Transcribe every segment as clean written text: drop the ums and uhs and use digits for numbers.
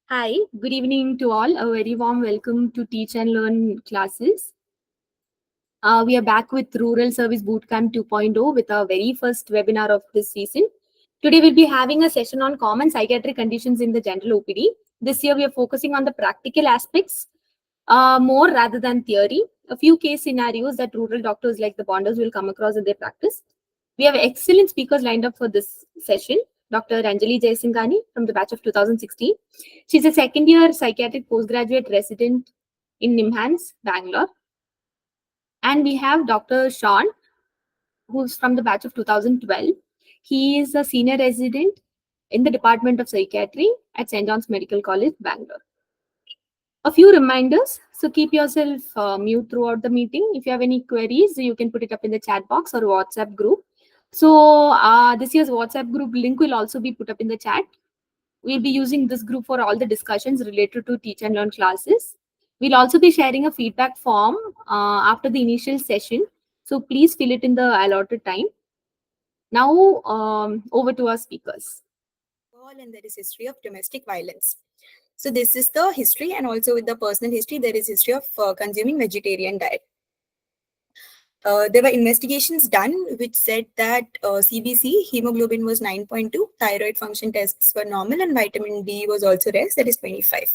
Hi, good evening to all. A very warm welcome to Teach and Learn classes. We are back with Rural Service Bootcamp 2.0 with our very first webinar of this season. Today we'll be having a session on common psychiatric conditions in the general OPD. This year we are focusing on the practical aspects more rather than theory. A few case scenarios that rural doctors like the bonders will come across in their practice. We have excellent speakers lined up for this session. Dr. Anjali Jayasinghani from the batch of 2016. She's a second year psychiatric postgraduate resident in Nimhans, Bangalore. And we have Dr. Sean, who's from the batch of 2012. He is a senior resident in the Department of Psychiatry at St. John's Medical College, Bangalore. A few reminders. So keep yourself mute throughout the meeting. If you have any queries, you can put it up in the chat box or WhatsApp group. So this year's WhatsApp group link will also be put up in the chat. We'll be using this group for all the discussions related to Teach and Learn classes. We'll also be sharing a feedback form after the initial session. So please fill it in the allotted time. Now, over to our speakers. And there is history of domestic violence. So this is the history, and also with the personal history, there is history of consuming vegetarian diet. There were investigations done which said that CBC, hemoglobin was 9.2, thyroid function tests were normal, and vitamin D was also less, that is 25.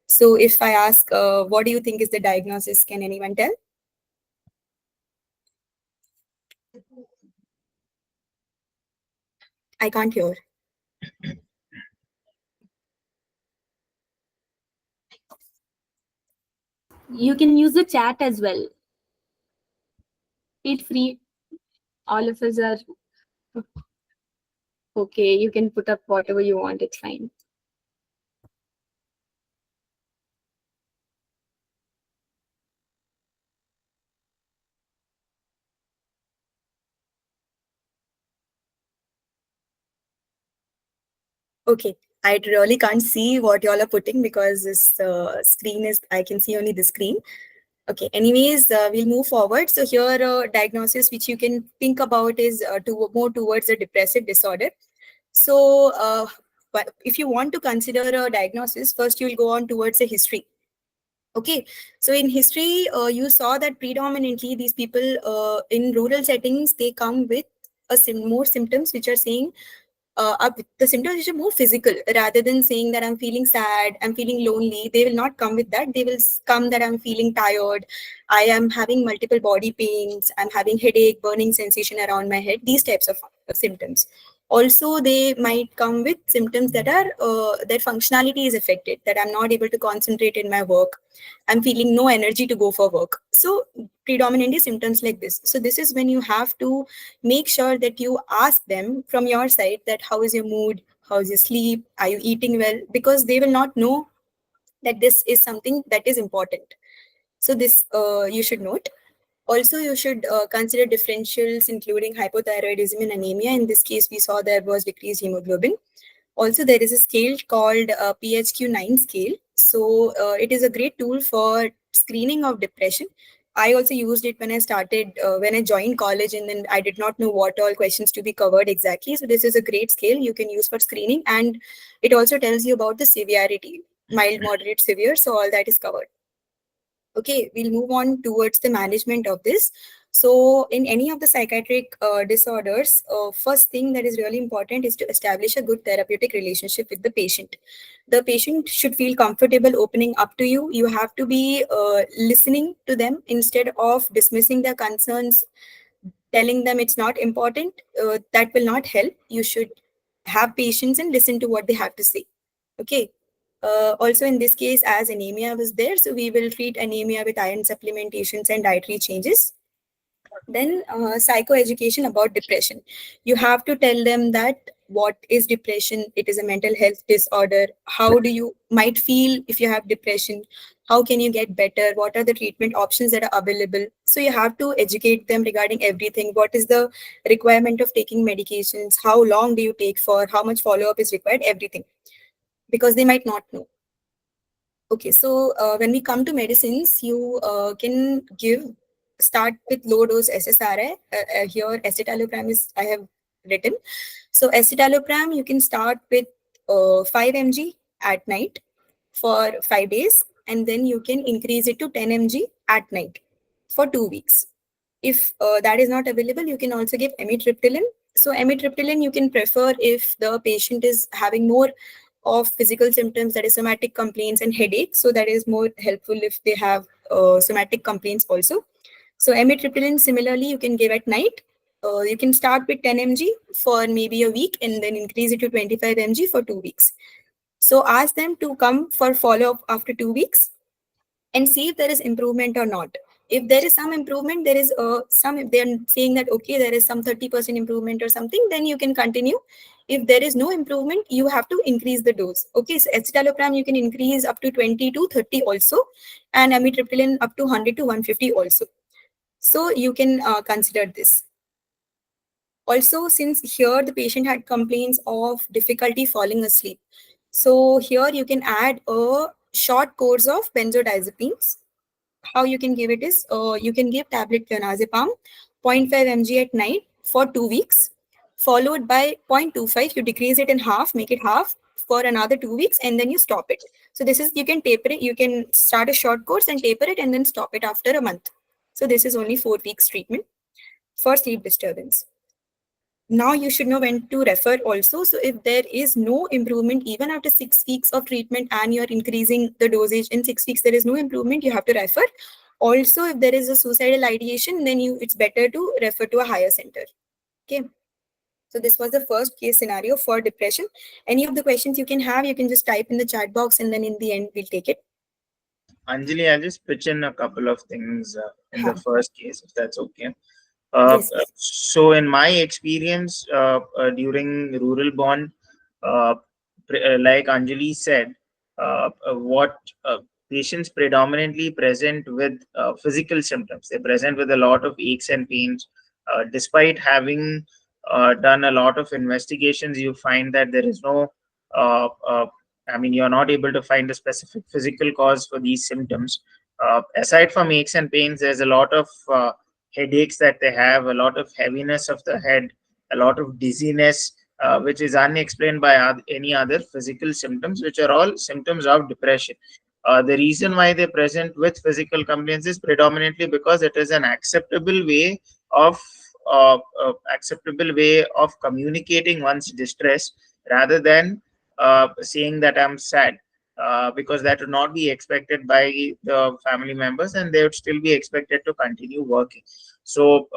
So if I ask, what do you think is the diagnosis? Can anyone tell? I can't hear. You can use the chat as well. Feel free. All of us are okay. You can put up whatever you want. It's fine. Okay, I really can't see what y'all are putting because this screen is, I can see only the screen. Okay, anyways, we'll move forward. So here, diagnosis which you can think about is more towards a depressive disorder. So but if you want to consider a diagnosis, first you'll go on towards a history. Okay, so in history, you saw that predominantly these people in rural settings, they come with more symptoms which are saying the symptoms which are more physical rather than saying that I'm feeling sad, I'm feeling lonely. They will not come with that. They will come that I'm feeling tired, I am having multiple body pains, I'm having headache, burning sensation around my head, these types of symptoms. Also, they might come with symptoms that are their functionality is affected, that I'm not able to concentrate in my work, I'm feeling no energy to go for work. So predominantly symptoms like this. So this is when you have to make sure that you ask them from your side that how is your mood, how is your sleep, are you eating well, because they will not know that this is something that is important. So this you should note. Also, you should consider differentials including hypothyroidism and anemia. In this case, we saw there was decreased hemoglobin. Also, there is a scale called PHQ-9 scale. So it is a great tool for screening of depression. I also used it when I started, when I joined college, and then I did not know what all questions to be covered exactly. So this is a great scale you can use for screening, and it also tells you about the severity, mild, moderate, severe. So all that is covered. Okay, we'll move on towards the management of this. So in any of the psychiatric disorders, first thing that is really important is to establish a good therapeutic relationship with the patient. The patient should feel comfortable opening up to you. You have to be listening to them instead of dismissing their concerns, telling them it's not important. That will not help. You should have patience and listen to what they have to say. Okay. Also, in this case, as anemia was there, so we will treat anemia with iron supplementations and dietary changes. Then psychoeducation about depression. You have to tell them that what is depression, it is a mental health disorder. How do you might feel if you have depression? How can you get better? What are the treatment options that are available? So you have to educate them regarding everything. What is the requirement of taking medications? How long do you take for? How much follow-up is required? Everything. Because they might not know. Okay, so when we come to medicines, you can start with low dose SSRI. Here, escitalopram is I have written. So escitalopram, you can start with 5 mg at night. for 5 days, and then you can increase it to 10 mg at night for 2 weeks. If that is not available, you can also give amitriptyline. So amitriptyline you can prefer if the patient is having more of physical symptoms, that is somatic complaints and headaches. So that is more helpful if they have somatic complaints also. So amitriptyline similarly you can give at night. You can start with 10 mg for maybe a week and then increase it to 25 mg for 2 weeks. So ask them to come for follow-up after 2 weeks and see if there is improvement or not. If there is some improvement, there is some, if they are saying that, okay, there is some 30% improvement or something, then you can continue. If there is no improvement, you have to increase the dose. Okay, so escitalopram you can increase up to 20 to 30 also, and amitriptyline up to 100 to 150 also. So you can consider this. Also, since here the patient had complaints of difficulty falling asleep, so here you can add a short course of benzodiazepines. How you can give it is, you can give tablet clonazepam 0.5 mg at night for 2 weeks, followed by 0.25. You decrease it in half, make it half for another 2 weeks, and then you stop it. So this is, you can taper it. You can start a short course and taper it and then stop it after a month. So this is only 4 weeks treatment for sleep disturbance. Now you should know when to refer also. So if there is no improvement even after 6 weeks of treatment and you're increasing the dosage in 6 weeks, there is no improvement, you have to refer. Also, if there is a suicidal ideation, then it's better to refer to a higher center. Okay. So this was the first case scenario for depression. Any of the questions you can have, you can just type in the chat box and then in the end we'll take it. Anjali, I'll just pitch in a couple of things in the first case, if that's okay. Yes. So in my experience during rural bond, like Anjali said, what patients predominantly present with physical symptoms. They present with a lot of aches and pains. Despite having done a lot of investigations, you find that there is no, you're not able to find a specific physical cause for these symptoms. Aside from aches and pains, there's a lot of headaches that they have, a lot of heaviness of the head, a lot of dizziness, which is unexplained by any other physical symptoms, which are all symptoms of depression. The reason why they present with physical complaints is predominantly because it is an acceptable way of communicating one's distress, rather than saying that I'm sad. Because that would not be expected by the family members, and they would still be expected to continue working. So,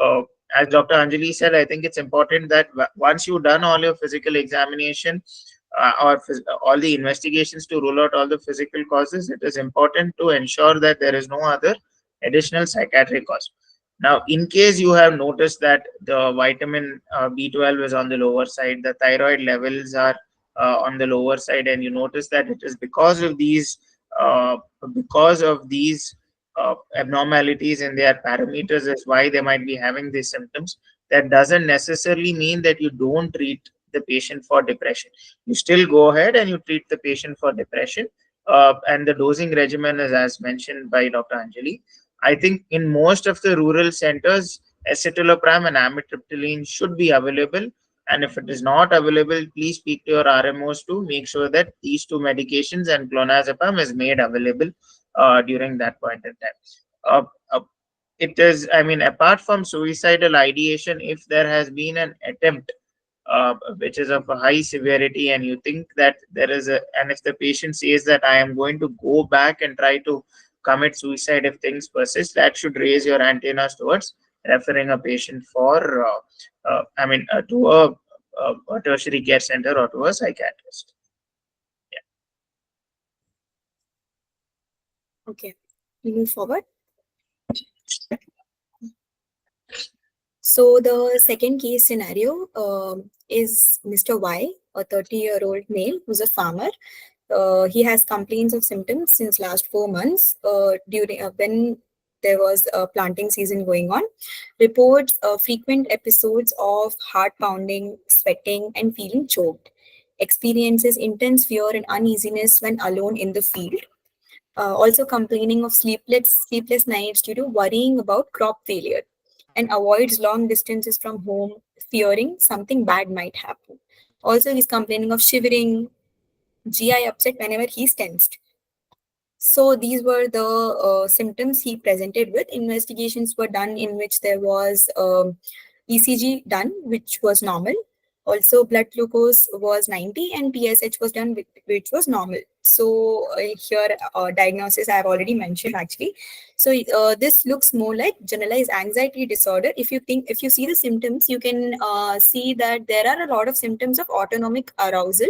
as Dr. Anjali said, I think it's important that once you've done all your physical examination or all the investigations to rule out all the physical causes, it is important to ensure that there is no other additional psychiatric cause. Now, in case you have noticed that the vitamin B12 is on the lower side, the thyroid levels are on the lower side, and you notice that it is because of these abnormalities in their parameters is why they might be having these symptoms, that doesn't necessarily mean that you don't treat the patient for depression. You still go ahead and you treat the patient for depression, and the dosing regimen is as mentioned by Dr. Anjali. I think in most of the rural centers, escitalopram and amitriptyline should be available. And if it is not available, please speak to your RMOs to make sure that these two medications and clonazepam is made available during that point in time. It is, apart from suicidal ideation, if there has been an attempt which is of a high severity, and you think that there is and if the patient says that I am going to go back and try to commit suicide if things persist, that should raise your antennas towards referring a patient for to a tertiary care center or to a psychiatrist. Okay, we move forward. So the second case scenario is Mr. Y, a 30-year-old male who's a farmer. He has complaints of symptoms since last 4 months during when there was a planting season going on. Reports frequent episodes of heart pounding, sweating, and feeling choked. Experiences intense fear and uneasiness when alone in the field. Also complaining of sleepless nights due to worrying about crop failure, and avoids long distances from home, fearing something bad might happen. Also, he's complaining of shivering, GI upset whenever he's tensed. So these were the symptoms he presented with. Investigations were done in which there was ECG done, which was normal. Also, blood glucose was 90 and PSH was done, which was normal. So here, diagnosis I have already mentioned actually. So this looks more like generalized anxiety disorder. If you see the symptoms, you can see that there are a lot of symptoms of autonomic arousal,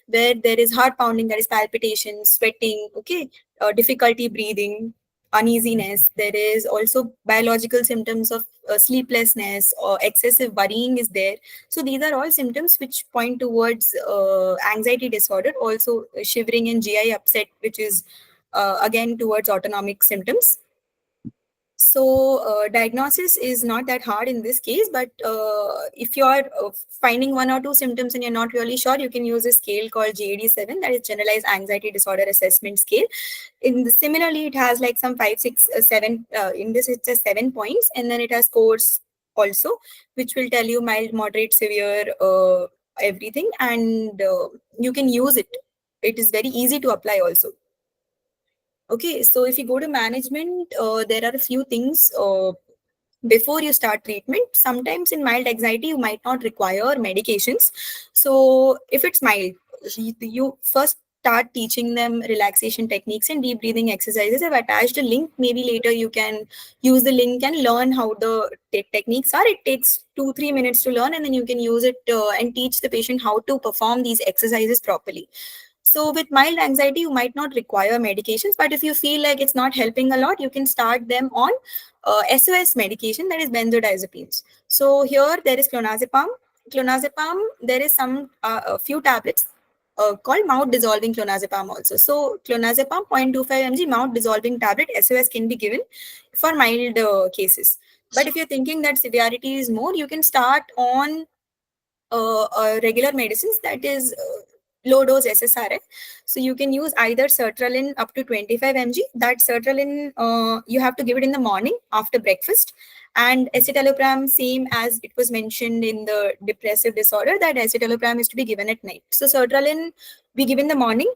where there is heart pounding, there is palpitation, sweating, okay, difficulty breathing, uneasiness. There is also biological symptoms of sleeplessness or excessive worrying is there. So these are all symptoms which point towards anxiety disorder. Also shivering and GI upset, which is again towards autonomic symptoms. So diagnosis is not that hard in this case, but if you're finding one or two symptoms and you're not really sure, you can use a scale called GAD-7, that is Generalized Anxiety Disorder Assessment Scale. Similarly, it has like some 5, 6, 7. In this, it says 7 points, and then it has scores also, which will tell you mild, moderate, severe, everything, and you can use it. It is very easy to apply also. Okay, so if you go to management, there are a few things before you start treatment. Sometimes in mild anxiety, you might not require medications. So if it's mild, you first start teaching them relaxation techniques and deep breathing exercises. I've attached a link. Maybe later you can use the link and learn how the techniques are. It takes 2-3 minutes to learn, and then you can use it and teach the patient how to perform these exercises properly. So with mild anxiety, you might not require medications, but if you feel like it's not helping a lot, you can start them on SOS medication, that is benzodiazepines. So here there is clonazepam. Clonazepam, there is a few tablets called mouth dissolving clonazepam also. So clonazepam 0.25 mg mouth dissolving tablet SOS can be given for mild cases. But if you're thinking that severity is more, you can start on regular medicines, that is low dose SSRI. So you can use either sertraline up to 25 mg. That sertraline you have to give it in the morning after breakfast, and escitalopram, same as it was mentioned in the depressive disorder, that escitalopram is to be given at night. So sertraline we give in the morning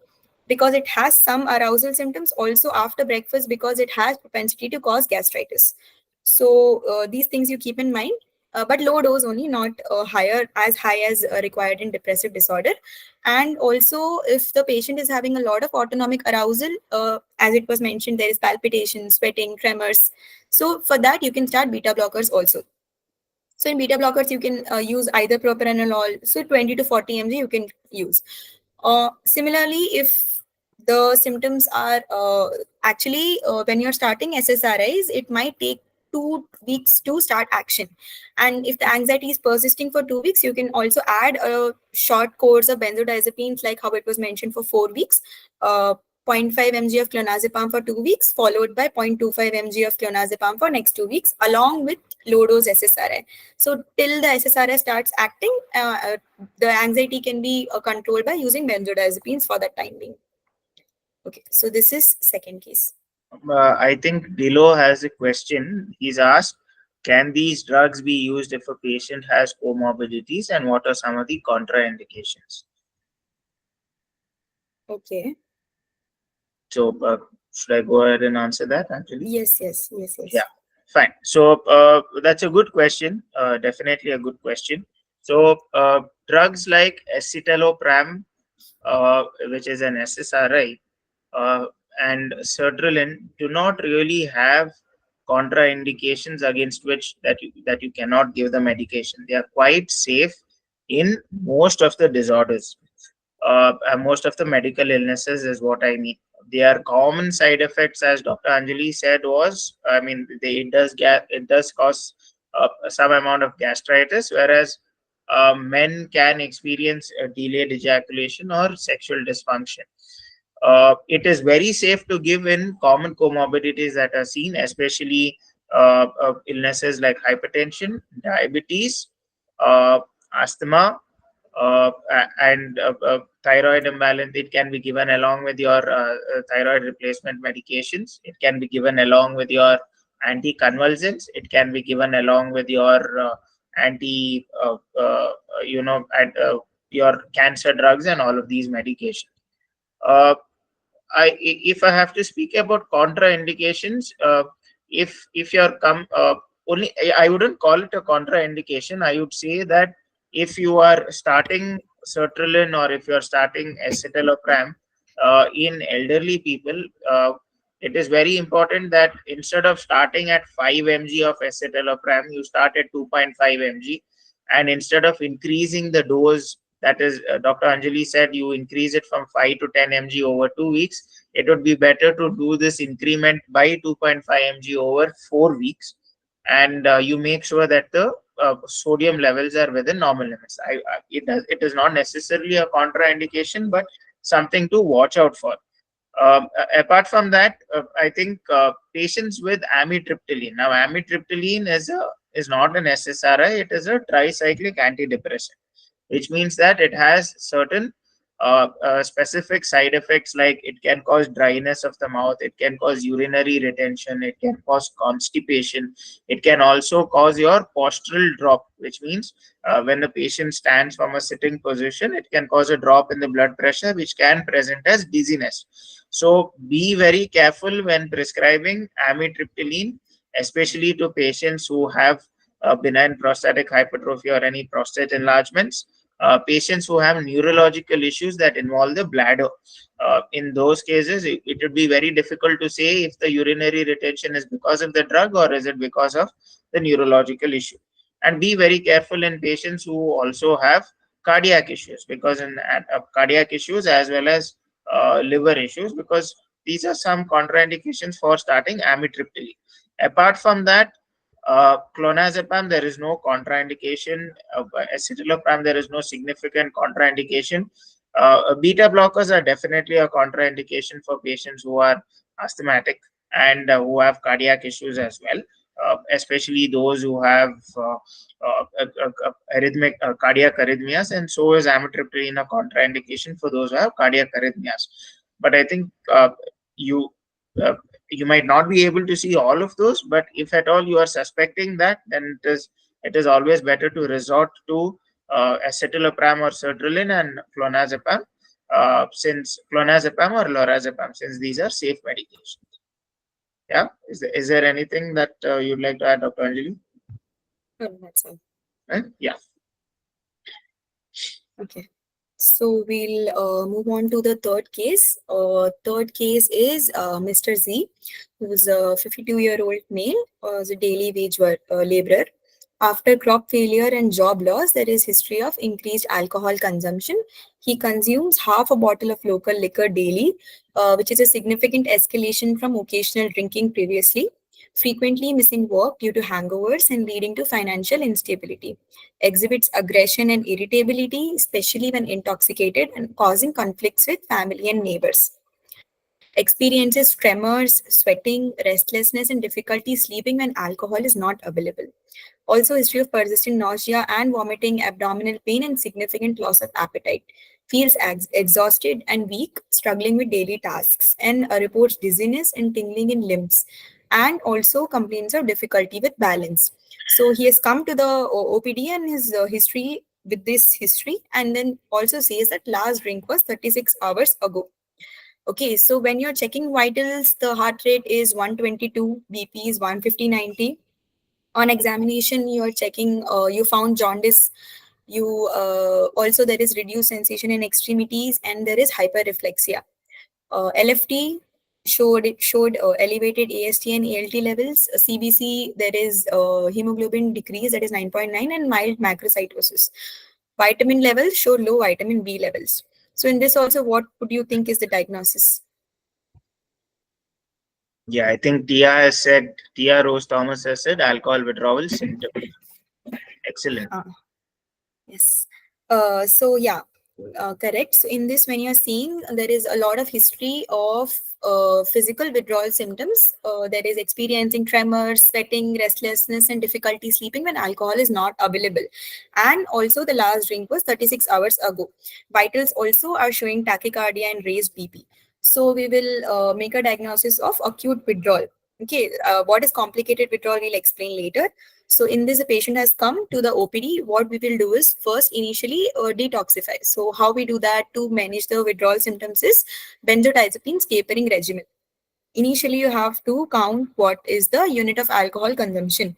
because it has some arousal symptoms, also after breakfast because it has propensity to cause gastritis. So these things you keep in mind, but low dose only, not as high as required in depressive disorder. And also, if the patient is having a lot of autonomic arousal, as it was mentioned, there is palpitation, sweating, tremors. So for that, you can start beta blockers also. So in beta blockers, you can use either propranolol. So 20 to 40 mg you can use. Similarly, if the symptoms are when you're starting SSRIs, it might take 2 weeks to start action. And if the anxiety is persisting for 2 weeks, you can also add a short course of benzodiazepines, like how it was mentioned, for 4 weeks. 0.5 mg of clonazepam for 2 weeks, followed by 0.25 mg of clonazepam for next 2 weeks, along with low dose SSRI. So till the SSRI starts acting, the anxiety can be controlled by using benzodiazepines for that time being. Okay, so this is second case. I think Dilo has a question. He's asked, can these drugs be used if a patient has comorbidities, and what are some of the contraindications? Okay. So should I go ahead and answer that, actually? Yes. Yeah, fine. So that's a good question. Definitely a good question. So drugs like escitalopram, which is an SSRI, and sertraline do not really have contraindications against which that you cannot give the medication. They are quite safe in most of the disorders, and most of the medical illnesses is what I mean. Their common side effects, as Dr. Anjali said, was, I mean, it does cause some amount of gastritis, whereas men can experience delayed ejaculation or sexual dysfunction. It is very safe to give in common comorbidities that are seen, especially illnesses like hypertension, diabetes, asthma, and thyroid imbalance. It can be given along with your thyroid replacement medications. It can be given along with your anticonvulsants. It can be given along with your anti, and your cancer drugs and all of these medications. Uh, if I have to speak about contraindications, if you're come only, I wouldn't call it a contraindication. I would say that if you are starting sertraline or if you are starting escitalopram in elderly people, it is very important that instead of starting at 5 mg of escitalopram, you start at 2.5 mg, and instead of increasing the dose, that is, Dr. Anjali said you increase it from 5 to 10 mg over 2 weeks. It would be better to do this increment by 2.5 mg over 4 weeks, and you make sure that the sodium levels are within normal limits. It is not necessarily a contraindication, but something to watch out for. Apart from that, I think patients with amitriptyline. Now, amitriptyline is not an SSRI; it is a tricyclic antidepressant, which means that it has certain specific side effects, like it can cause dryness of the mouth, it can cause urinary retention, it can cause constipation, it can also cause your postural drop, which means when the patient stands from a sitting position, it can cause a drop in the blood pressure, which can present as dizziness. So be very careful when prescribing amitriptyline, especially to patients who have benign prostatic hypertrophy or any prostate enlargements, patients who have neurological issues that involve the bladder. In those cases, it would be very difficult to say if the urinary retention is because of the drug or is it because of the neurological issue. And be very careful in patients who also have cardiac issues, because in cardiac issues as well as liver issues, because these are some contraindications for starting amitriptyline. Apart from that, clonazepam, there is no contraindication. Escitalopram, there is no significant contraindication. Beta blockers are definitely a contraindication for patients who are asthmatic and who have cardiac issues as well, especially those who have cardiac arrhythmias, and so is amitriptyline a contraindication for those who have cardiac arrhythmias. But I think you uh, you might not be able to see all of those, but if at all you are suspecting that, then it is always better to resort to escitalopram or sertraline and clonazepam, since clonazepam or lorazepam, since these are safe medications. Yeah, is there anything that you'd like to add, Dr. Anjali? No, that's all. Right? Yeah. Okay. So we'll move on to the third case. Third case is Mr. Z, who's a 52-year-old male, is a daily wage laborer. After crop failure and job loss, there is history of increased alcohol consumption. He consumes half a bottle of local liquor daily, which is a significant escalation from occasional drinking previously, frequently missing work due to hangovers and leading to financial instability. Exhibits aggression and irritability, especially when intoxicated, and causing conflicts with family and neighbors. Experiences tremors, sweating, restlessness, and difficulty sleeping when alcohol is not available. Also, history of persistent nausea and vomiting, abdominal pain, and significant loss of appetite. Feels exhausted and weak, struggling with daily tasks, and reports dizziness and tingling in limbs, and also complains of difficulty with balance. So he has come to the OPD and his history with this history, and then also says that last drink was 36 hours ago. Okay, so when you're checking vitals, the heart rate is 122, BP is 150/90. On examination, you're checking, you found jaundice. You also there is reduced sensation in extremities, and there is hyperreflexia. LFT showed elevated AST and ALT levels. CBC, there is hemoglobin decrease, that is 9.9, and mild macrocytosis. Vitamin levels show low vitamin B levels. So in this also, what would you think is the diagnosis? Yeah, I think Tia Rose Thomas has said alcohol withdrawal symptom. Excellent. Yes. So yeah, correct. So in this, when you're seeing, there is a lot of history of physical withdrawal symptoms. There is experiencing tremors, sweating, restlessness, and difficulty sleeping when alcohol is not available. And also, the last drink was 36 hours ago. Vitals also are showing tachycardia and raised BP. So we will make a diagnosis of acute withdrawal. Okay, what is complicated withdrawal we'll explain later. So in this, the patient has come to the OPD. What we will do is first initially detoxify. So how we do that to manage the withdrawal symptoms is benzodiazepines tapering regimen. Initially, you have to count what is the unit of alcohol consumption.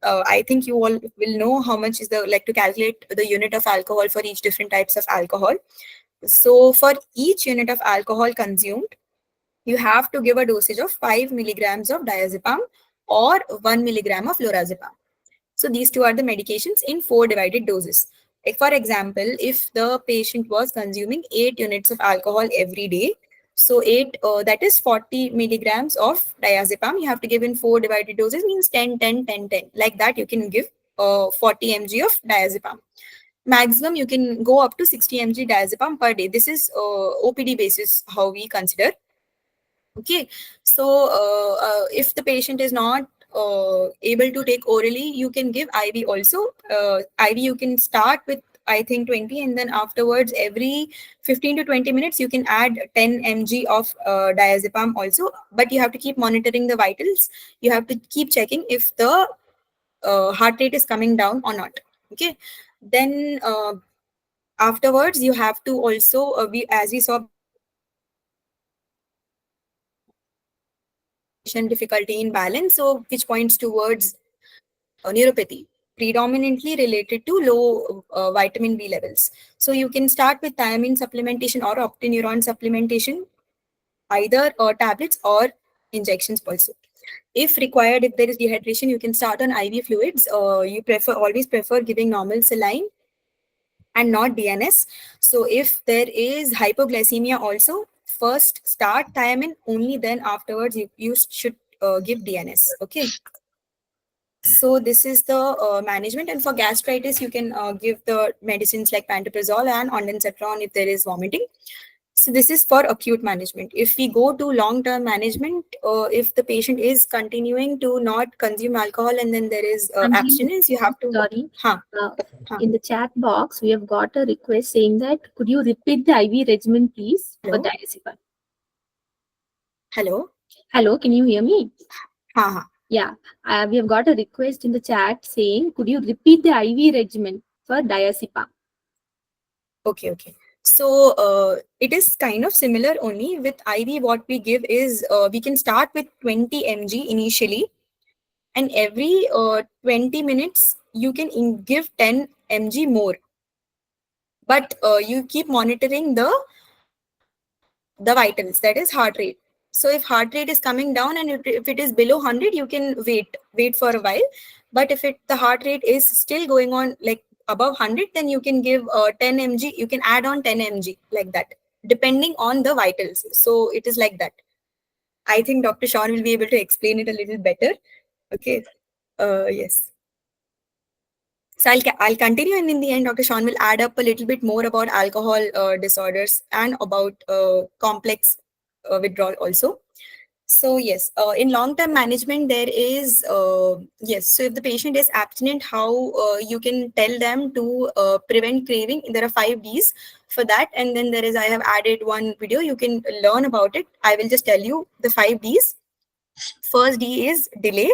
I think you all will know how much is the like to calculate the unit of alcohol for each different types of alcohol. So for each unit of alcohol consumed, you have to give a dosage of 5 milligrams of diazepam or 1 milligram of lorazepam. So these two are the medications in 4 divided doses. Like for example, if the patient was consuming 8 units of alcohol every day, so 8 that is 40 milligrams of diazepam you have to give in 4 divided doses, means 10, 10, 10, 10. Like that you can give 40 mg of diazepam. Maximum you can go up to 60 mg diazepam per day. This is OPD basis how we consider. Okay, so if the patient is not able to take orally, you can give IV also. IV you can start with I think 20, and then afterwards every 15 to 20 minutes you can add 10 mg of diazepam also. But you have to keep monitoring the vitals. You have to keep checking if the heart rate is coming down or not. Okay, then afterwards you have to also we as we saw before, you have to concentration, difficulty in balance, so which points towards neuropathy, predominantly related to low vitamin B levels. So you can start with thiamine supplementation or optineuron supplementation, either tablets or injections also. If required, if there is dehydration, you can start on IV fluids. You always prefer giving normal saline and not DNS. So if there is hypoglycemia also, first start thiamine, only then afterwards you should give DNS. Okay. So this is the management. And for gastritis, you can give the medicines like pantoprazole and ondansetron if there is vomiting. So this is for acute management. If we go to long-term management, if the patient is continuing to not consume alcohol and then there is Anjali, abstinence, you have to. sorry. Huh, Uh, huh. in the chat box, we have got a request saying that could you repeat the IV regimen, please, for Hello. diazepam? Hello. Hello, can you hear me? Huh, huh. Yeah, we have got a request in the chat saying could you repeat the IV regimen for diazepam? Okay. So it is kind of similar, only with IV what we give is we can start with 20 mg initially, and every 20 minutes you can give 10 mg more. But you keep monitoring the vitals, that is heart rate. So if heart rate is coming down and if it is below 100, you can wait for a while. But if the heart rate is still going on like above 100, then you can give 10 mg, you can add on 10 mg, like that, depending on the vitals. So it is like that. I think Dr. Sean will be able to explain it a little better. Okay. Yes. So I'll continue, and in the end, Dr. Sean will add up a little bit more about alcohol disorders and about complex withdrawal also. So yes, in long-term management, there is yes. So if the patient is abstinent, how you can tell them to prevent craving? There are 5 Ds for that, and then there is I have added one video. You can learn about it. I will just tell you the 5 Ds. First D is delay.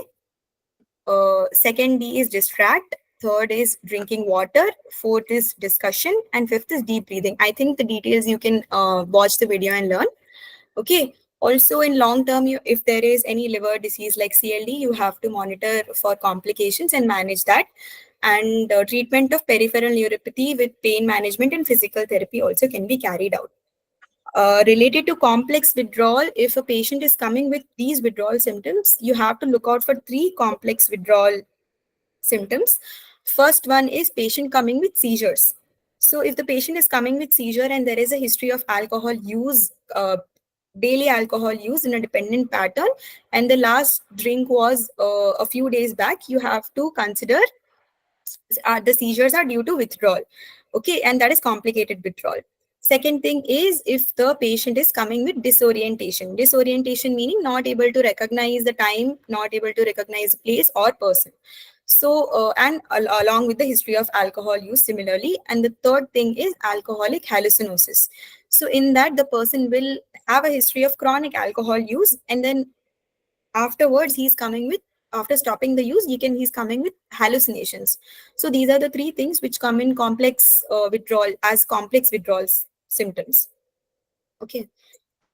Second D is distract. Third is drinking water. Fourth is discussion, and fifth is deep breathing. I think the details you can watch the video and learn. Okay. Also, in long term, if there is any liver disease like CLD, you have to monitor for complications and manage that. And treatment of peripheral neuropathy with pain management and physical therapy also can be carried out. Related to complex withdrawal, if a patient is coming with these withdrawal symptoms, you have to look out for 3 complex withdrawal symptoms. First one is patient coming with seizures. So if the patient is coming with seizure and there is a history of alcohol use, daily alcohol use in a dependent pattern, and the last drink was a few days back, you have to consider the seizures are due to withdrawal. Okay, and that is complicated withdrawal. Second thing is if the patient is coming with disorientation. Disorientation meaning not able to recognize the time, not able to recognize place or person. So, and along with the history of alcohol use similarly. And the third thing is alcoholic hallucinosis. So in that, the person will have a history of chronic alcohol use, and then afterwards he's coming with, after stopping the use, he's coming with hallucinations. So these are the three things which come in complex withdrawal, as complex withdrawals symptoms. Okay,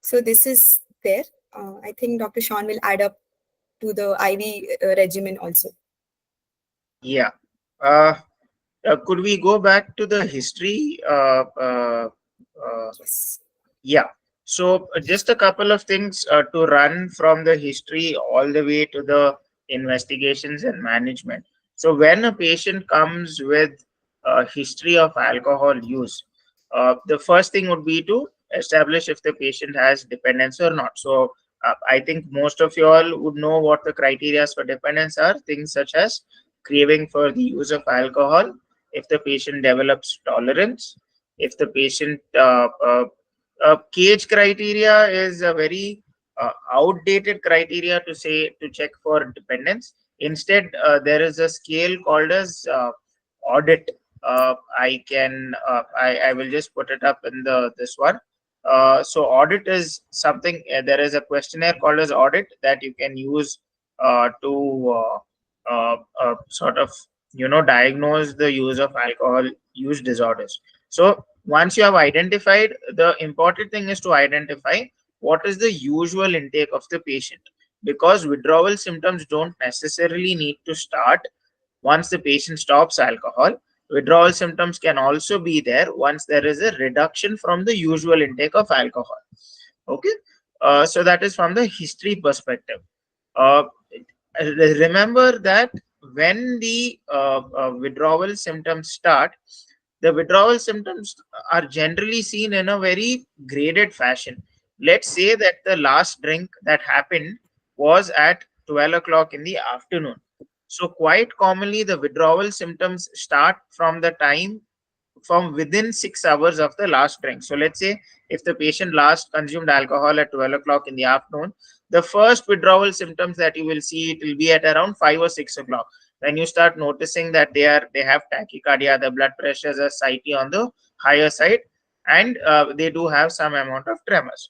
so this is there. I think Dr. Sean will add up to the IV regimen also. Yeah. Uh, could we go back to the history? Yes. Yeah. So just a couple of things to run from the history all the way to the investigations and management. So when a patient comes with a history of alcohol use, the first thing would be to establish if the patient has dependence or not. So I think most of you all would know what the criteria for dependence are. Things such as craving for the use of alcohol, if the patient develops tolerance, if the patient cage criteria is a very outdated criteria to say to check for dependence. Instead, there is a scale called as audit. I will just put it up in the this one. So audit is something. There is a questionnaire called as audit that you can use to sort of diagnose the use of alcohol use disorders. So once you have identified, the important thing is to identify what is the usual intake of the patient, because withdrawal symptoms don't necessarily need to start once the patient stops alcohol. Withdrawal symptoms can also be there once there is a reduction from the usual intake of alcohol. Okay, so that is from the history perspective. uh, Remember that when the withdrawal symptoms start, the withdrawal symptoms are generally seen in a very graded fashion. Let's say that the last drink that happened was at 12 o'clock in the afternoon. So, quite commonly, the withdrawal symptoms start from the time from within 6 hours of the last drink. So, let's say if the patient last consumed alcohol at 12 o'clock in the afternoon, the first withdrawal symptoms that you will see, it will be at around 5 or 6 o'clock. When you start noticing that they have tachycardia, the blood pressures are slightly on the higher side, and they do have some amount of tremors.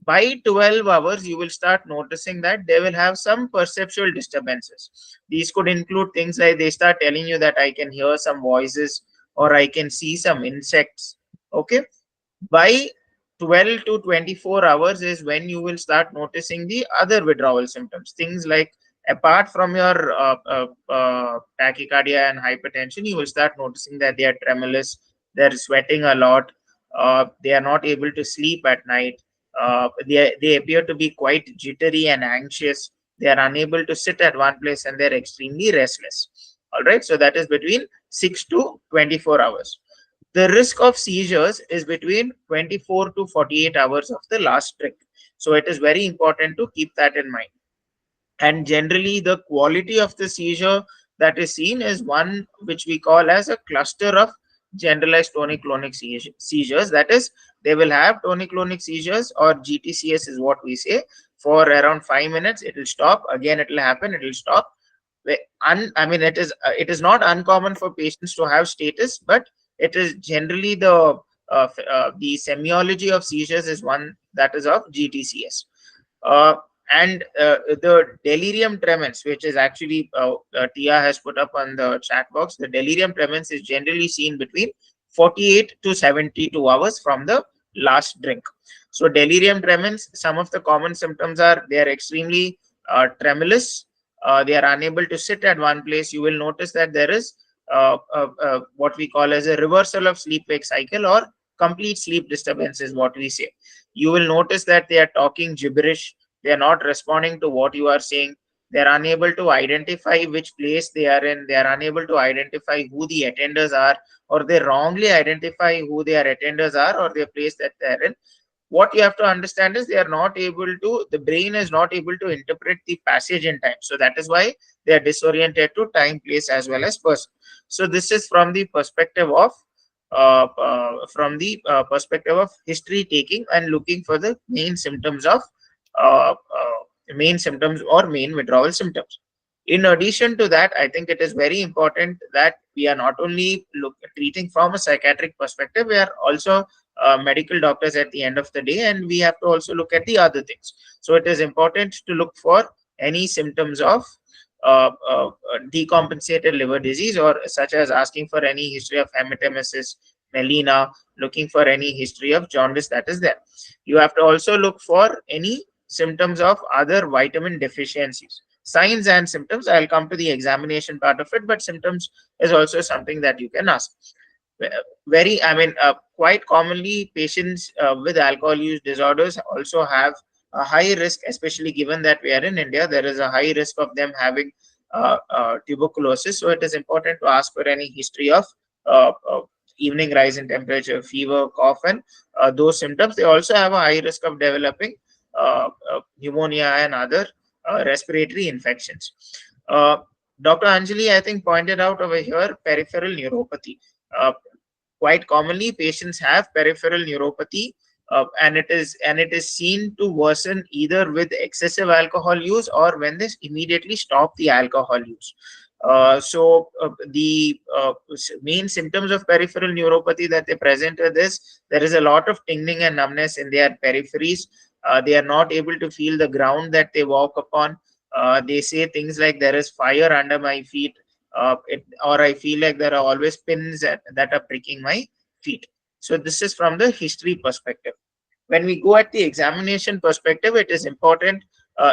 By 12 hours, you will start noticing that they will have some perceptual disturbances. These could include things like they start telling you that I can hear some voices or I can see some insects. Okay, by 12 to 24 hours is when you will start noticing the other withdrawal symptoms. Things like, apart from your tachycardia and hypertension, you will start noticing that they are tremulous, they're sweating a lot, they are not able to sleep at night, they appear to be quite jittery and anxious, they are unable to sit at one place, and they're extremely restless. All right, so that is between 6 to 24 hours. The risk of seizures is between 24 to 48 hours of the last drink. So it is very important to keep that in mind. And generally, the quality of the seizure that is seen is one which we call as a cluster of generalized tonic-clonic seizures. That is, they will have tonic-clonic seizures, or GTCS is what we say, for around 5 minutes. It will stop. Again, it will happen. It will stop. It is not uncommon for patients to have status, but it is generally the semiology of seizures is one that is of GTCS. Uh, and the delirium tremens, which is actually Tia has put up on the chat box, the delirium tremens is generally seen between 48 to 72 hours from the last drink. So delirium tremens, some of the common symptoms are they are extremely tremulous. They are unable to sit at one place. You will notice that there is what we call as a reversal of sleep-wake cycle, or complete sleep disturbance is what we say. You will notice that they are talking gibberish. They are not responding to what you are saying. They are unable to identify which place they are in. They are unable to identify who the attenders are, or they wrongly identify who their attenders are or the place that they are in. What you have to understand is they are not able to, the brain is not able to interpret the passage in time. So that is why they are disoriented to time, place, as well as person. So this is from the perspective of history taking and looking for the main symptoms of main symptoms or main withdrawal symptoms. In addition to that, I think it is very important that we are not only treating from a psychiatric perspective, we are also medical doctors at the end of the day, and we have to also look at the other things. So it is important to look for any symptoms of decompensated liver disease, or such as asking for any history of hematemesis, melena, looking for any history of jaundice that is there. You have to also look for any symptoms of other vitamin deficiencies. Signs and symptoms, I'll come to the examination part of it, but symptoms is also something that you can ask. Quite commonly, patients with alcohol use disorders also have a high risk, especially given that we are in India, there is a high risk of them having tuberculosis. So it is important to ask for any history of evening rise in temperature, fever, cough, and those symptoms. They also have a high risk of developing pneumonia and other respiratory infections. Dr. Anjali, I think, pointed out over here peripheral neuropathy. Quite commonly, patients have peripheral neuropathy, and it is seen to worsen either with excessive alcohol use or when they immediately stop the alcohol use. The main symptoms of peripheral neuropathy that they present with this, there is a lot of tingling and numbness in their peripheries. They are not able to feel the ground that they walk upon. They say things like, there is fire under my feet, or I feel like there are always pins that are pricking my feet. So this is from the history perspective. When we go at the examination perspective, it is important.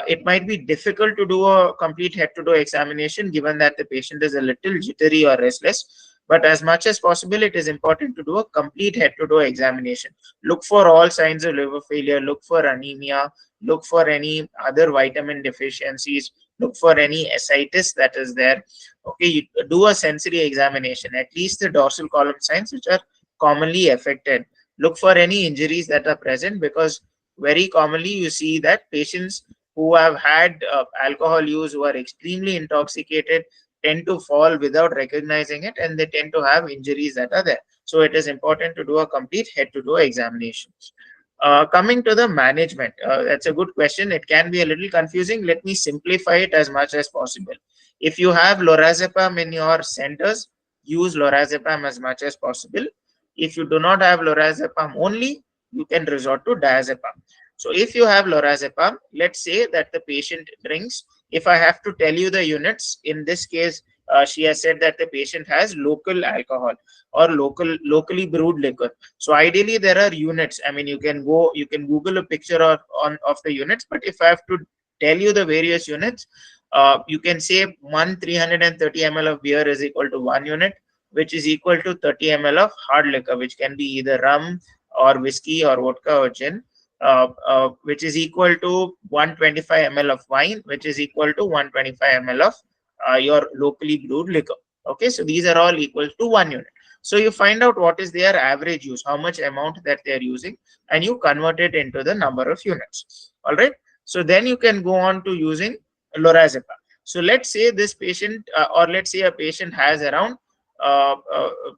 It might be difficult to do a complete head-to-toe examination given that the patient is a little jittery or restless. But as much as possible, it is important to do a complete head-to-toe examination. Look for all signs of liver failure, look for anemia, look for any other vitamin deficiencies, look for any ascites that is there. Okay, you do a sensory examination, at least the dorsal column signs which are commonly affected. Look for any injuries that are present, because very commonly you see that patients who have had alcohol use, who are extremely intoxicated, tend to fall without recognizing it, and they tend to have injuries that are there. So it is important to do a complete head-to-toe examination. Coming to the management, that's a good question. It can be a little confusing. Let me simplify it as much as possible. If you have lorazepam in your centers, use lorazepam as much as possible. If you do not have lorazepam only, you can resort to diazepam. So if you have lorazepam, let's say that the patient drinks. If I have to tell you the units, in this case, she has said that the patient has local alcohol or locally brewed liquor. So ideally, there are units. I mean, you can Google a picture of the units. But if I have to tell you the various units, you can say 330 ml of beer is equal to 1 unit, which is equal to 30 ml of hard liquor, which can be either rum or whiskey or vodka or gin, which is equal to 125 ml of wine, which is equal to 125 ml of your locally brewed liquor. Okay, so these are all equal to 1 unit. So you find out what is their average use, how much amount that they are using, and you convert it into the number of units. All right. So then you can go on to using lorazepam. So let's say this patient, or let's say a patient has around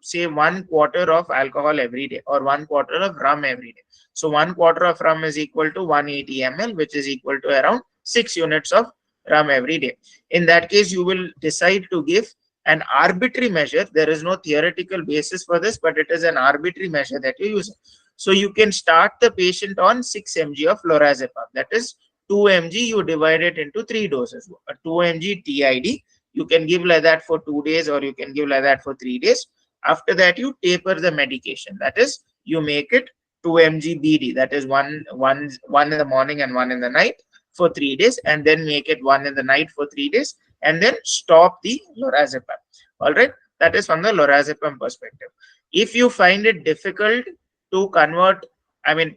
say 1/4 of alcohol every day, or 1/4 of rum every day. So 1/4 of rum is equal to 180 ml, which is equal to around 6 units of rum every day. In that case, you will decide to give an arbitrary measure. There is no theoretical basis for this, but it is an arbitrary measure that you use. So you can start the patient on 6 mg of lorazepam. That is 2 mg, you divide it into 3 doses. 2 mg TID, you can give like that for 2 days, or you can give like that for 3 days. After that, you taper the medication. That is, you make it 2 mg BD. That is one in the morning and 1 in the night for 3 days, and then make it 1 in the night for 3 days, and then stop the lorazepam. All right, that is from the lorazepam perspective. If you find it difficult to convert,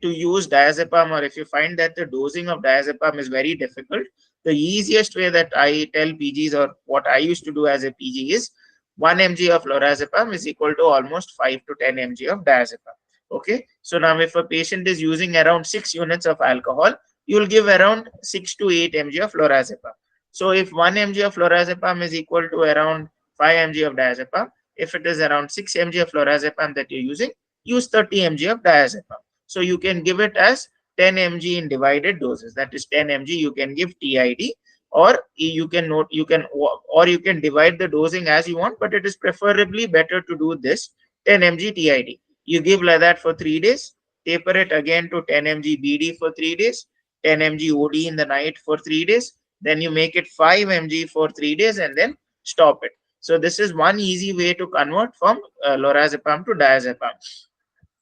to use diazepam, or if you find that the dosing of diazepam is very difficult, the easiest way that I tell PGs, or what I used to do as a PG, is 1 mg of lorazepam is equal to almost 5 to 10 mg of diazepam. Okay, so now if a patient is using around 6 units of alcohol, you will give around 6 to 8 mg of lorazepam. So if 1 mg of lorazepam is equal to around 5 mg of diazepam, if it is around 6 mg of lorazepam that you're using, use 30 mg of diazepam. So you can give it as 10 mg in divided doses. That is 10 mg you can give TID, or you can divide the dosing as you want, but it is preferably better to do this 10 mg TID. You give like that for 3 days, taper it again to 10 mg BD for 3 days, 10 mg OD in the night for 3 days, then you make it 5 mg for 3 days and then stop it. So this is one easy way to convert from lorazepam to diazepam.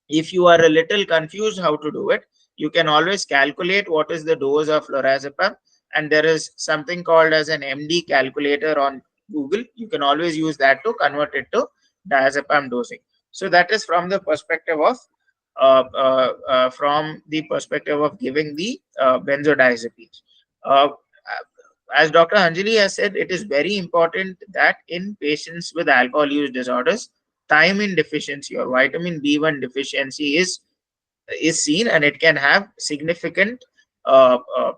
If you are a little confused how to do it, you can always calculate what is the dose of lorazepam, and there is something called as an MD calculator on Google. You can always use that to convert it to diazepam dosing. So that is from the perspective of giving the benzodiazepines. As Dr. Anjali has said, it is very important that in patients with alcohol use disorders, thiamine deficiency or vitamin B1 deficiency is seen, and it can have significant,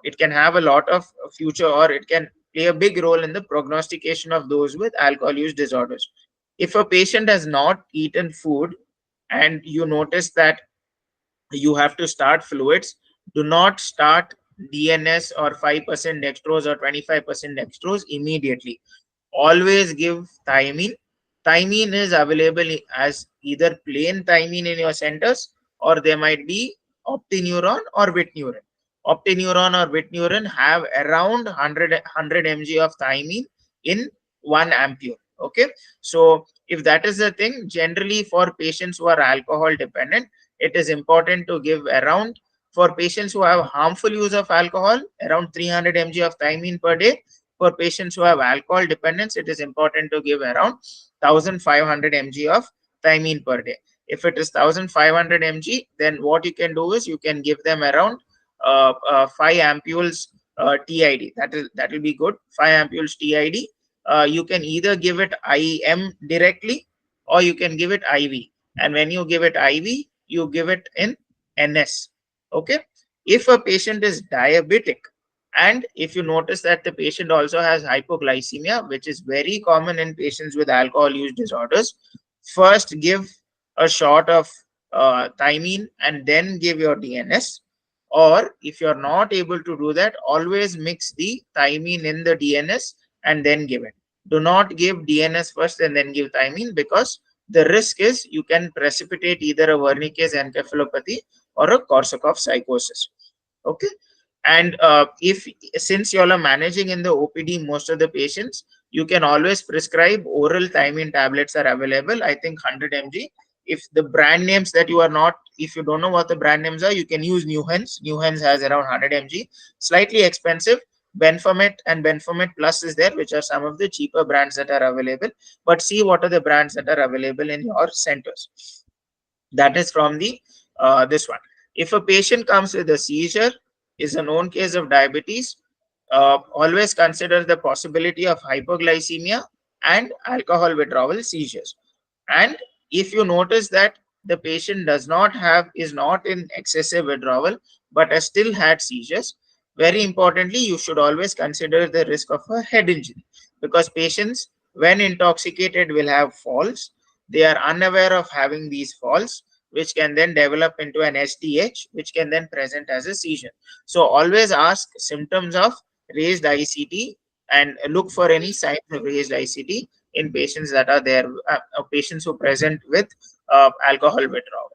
it can have a lot of future, or it can play a big role in the prognostication of those with alcohol use disorders. If a patient has not eaten food and you notice that you have to start fluids, do not start DNS or 5% dextrose or 25% dextrose immediately. Always give thymine. Thymine is available as either plain thymine in your centers, or there might be optineuron or vitneurin. Optineuron or vitneurin have around 100 mg of thymine in 1 ampere. Okay, so if that is the thing, generally for patients who are alcohol dependent, it is important to give around, for patients who have harmful use of alcohol, around 300 mg of thymine per day. For patients who have alcohol dependence, it is important to give around 1500 mg of thymine per day. If it is 1500 mg, then what you can do is you can give them around 5 ampules TID. That will be good. 5 ampules TID. You can either give it IM directly, or you can give it IV. And when you give it IV, you give it in NS. Okay. If a patient is diabetic, and if you notice that the patient also has hypoglycemia, which is very common in patients with alcohol use disorders, first give a shot of thymine and then give your DNS. Or if you're not able to do that, always mix the thymine in the DNS and then give it. Do not give DNS first and then give thymine, because the risk is you can precipitate either a Wernicke's encephalopathy or a Korsakoff psychosis. Okay. And if since you all are managing in the OPD most of the patients, you can always prescribe oral thymine tablets are available. I think 100 mg. If the brand names that you are not, if you don't know what the brand names are, you can use Nuhens. Nuhens has around 100 mg, slightly expensive. Benfomet and Benfomet Plus is there, which are some of the cheaper brands that are available. But see what are the brands that are available in your centers. That is from the this one. If a patient comes with a seizure, is a known case of diabetes, always consider the possibility of hypoglycemia and alcohol withdrawal seizures. And if you notice that the patient is not in excessive withdrawal but has still had seizures, very importantly, you should always consider the risk of a head injury, because patients, when intoxicated, will have falls. They are unaware of having these falls, which can then develop into an SDH, which can then present as a seizure. So always ask symptoms of raised ICT and look for any signs of raised ICT in patients that are there, patients who present with alcohol withdrawal.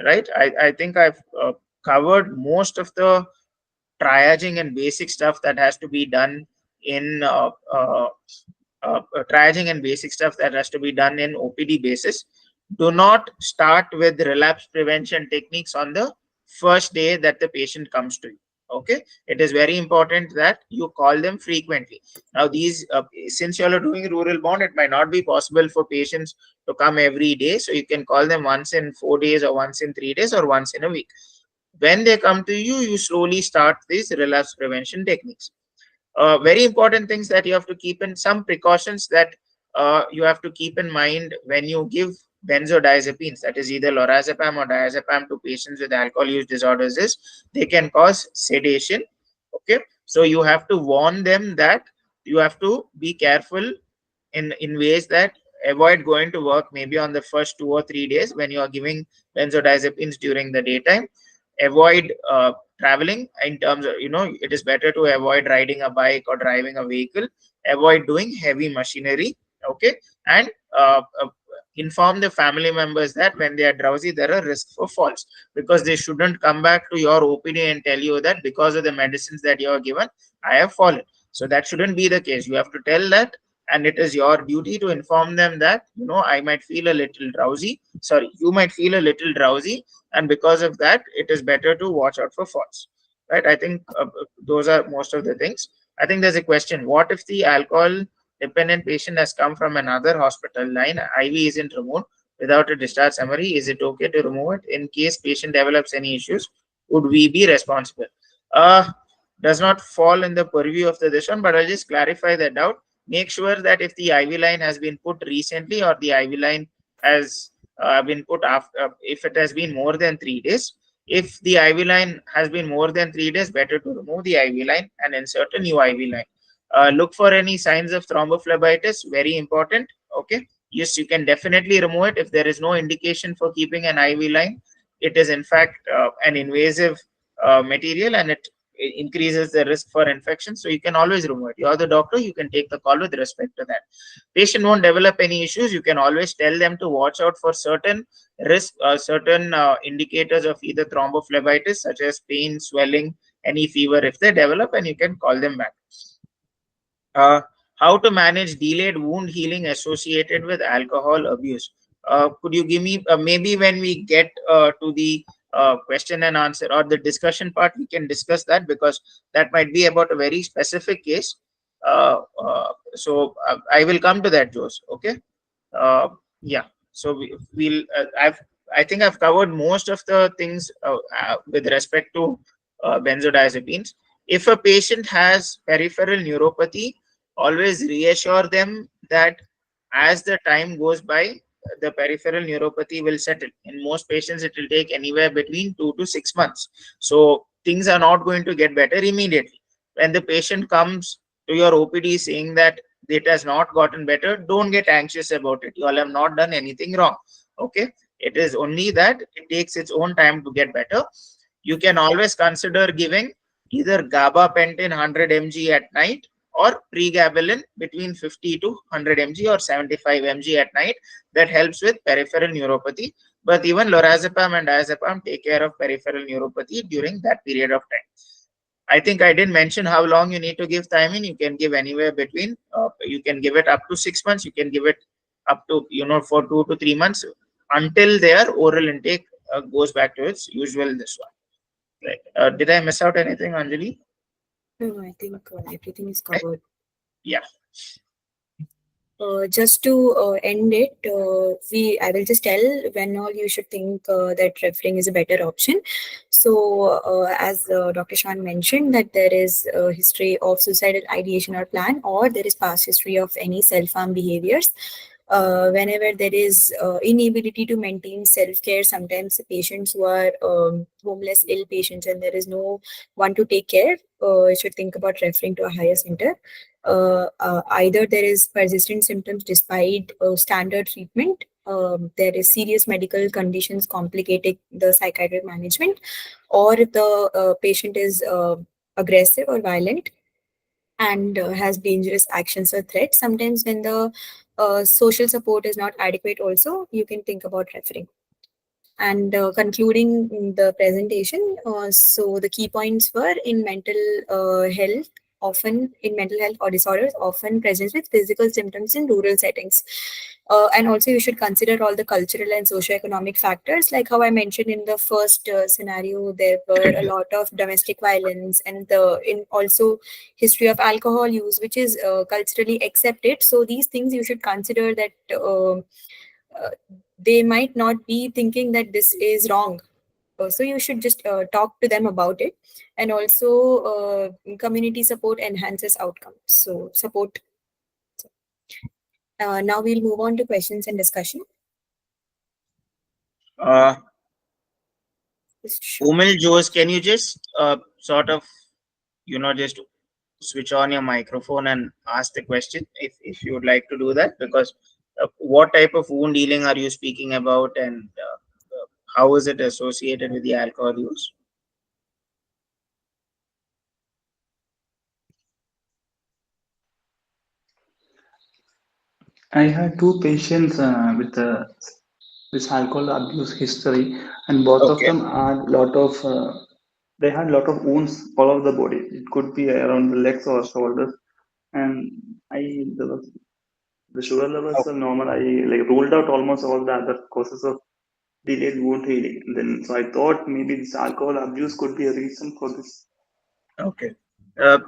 Right? I think I've covered most of the triaging and basic stuff that has to be done in triaging and basic stuff that has to be done in OPD basis. Do not start with relapse prevention techniques on the first day that the patient comes to you. Okay, it is very important that you call them frequently. Now, these since you all are doing rural bond, it might not be possible for patients to come every day, so you can call them once in 4 days, or once in 3 days, or once in a week. When they come to you, you slowly start these relapse prevention techniques. Very important things that you have to keep in, some precautions that you have to keep in mind when you give benzodiazepines, that is either lorazepam or diazepam, to patients with alcohol use disorders, is they can cause sedation. Okay, so you have to warn them that you have to be careful in ways that avoid going to work maybe on the first 2 or 3 days when you are giving benzodiazepines during the daytime. Avoid traveling, in terms of, it is better to avoid riding a bike or driving a vehicle. Avoid doing heavy machinery. Okay, and inform the family members that when they are drowsy, there are risks for falls, because they shouldn't come back to your OPD and tell you that because of the medicines that you are given, I have fallen. So that shouldn't be the case. You have to tell that, and it is your duty to inform them that, I might feel a little drowsy. Sorry, you might feel a little drowsy, and because of that, it is better to watch out for falls. Right? I think those are most of the things. I think there's a question: what if the alcohol dependent patient has come from another hospital line, IV isn't removed without a discharge summary? Is it okay to remove it? In case patient develops any issues, would we be responsible? Uh, does not fall in the purview of the this one, but I'll just clarify that doubt. Make sure that if the IV line has been put recently, or the IV line has been put after, if it has been more than 3 days. If the IV line has been more than 3 days, better to remove the IV line and insert a new IV line. Look for any signs of thrombophlebitis, very important. Okay, yes, you can definitely remove it if there is no indication for keeping an IV line. It is in fact an invasive material, and it increases the risk for infection. So you can always remove it. You're the doctor, you can take the call with respect to that. Patient won't develop any issues. You can always tell them to watch out for certain risk, certain indicators of either thrombophlebitis, such as pain, swelling, any fever if they develop, and you can call them back. Uh, how to manage delayed wound healing associated with alcohol abuse? Could you give me, maybe when we get to the question and answer or the discussion part, we can discuss that, because that might be about a very specific case. I will come to that, Jose. Okay. Uh, yeah. So I think I've covered most of the things with respect to benzodiazepines. If a patient has peripheral neuropathy, always reassure them that as the time goes by, the peripheral neuropathy will settle. In most patients, it will take anywhere between 2 to 6 months. So things are not going to get better immediately. When the patient comes to your OPD saying that it has not gotten better, don't get anxious about it. You all have not done anything wrong. Okay. It is only that it takes its own time to get better. You can always consider giving either gabapentin 100 mg at night, or pregabalin between 50 to 100 mg or 75 mg at night. That helps with peripheral neuropathy. But even lorazepam and diazepam take care of peripheral neuropathy during that period of time. I think I didn't mention how long you need to give Thyine. You can give anywhere between, you can give it up to 6 months. You can give it up to, for 2 to 3 months, until their oral intake goes back to its usual this one. Right. Did I miss out anything, Anjali? No, I think everything is Right. covered. Yeah. Just to end it, I will just tell when all you should think that referring is a better option. So, as Dr. Shan mentioned, that there is a history of suicidal ideation or plan, or there is past history of any self-harm behaviors. Whenever there is inability to maintain self-care, sometimes patients who are homeless, ill patients, and there is no one to take care, should think about referring to a higher center. Either there is persistent symptoms despite standard treatment, there is serious medical conditions complicating the psychiatric management, or the patient is aggressive or violent and has dangerous actions or threats. Sometimes when the social support is not adequate also, you can think about referring. And concluding the presentation, so the key points were in health, mental health or disorders, often presents with physical symptoms in rural settings. And also you should consider all the cultural and socioeconomic factors, like how I mentioned in the first scenario, there were a lot of domestic violence, and in also history of alcohol use, which is culturally accepted. So these things you should consider that uh, they might not be thinking that this is wrong. So you should just talk to them about it. And also community support enhances outcomes. So support. Now we'll move on to questions and discussion. Uh, Sure. Umil, Jose, can you just sort of, just switch on your microphone and ask the question, if you would like to do that? Because what type of wound healing are you speaking about, and how is it associated with the alcohol use? I had two patients with this alcohol abuse history, and both of Okay. them had a lot of they had a lot of wounds all over the body. It could be around the legs or shoulders, and I there was, the sugar levels are normal. I like ruled out almost all the other causes of delayed wound healing. Then so I thought maybe this alcohol abuse could be a reason for this. Okay.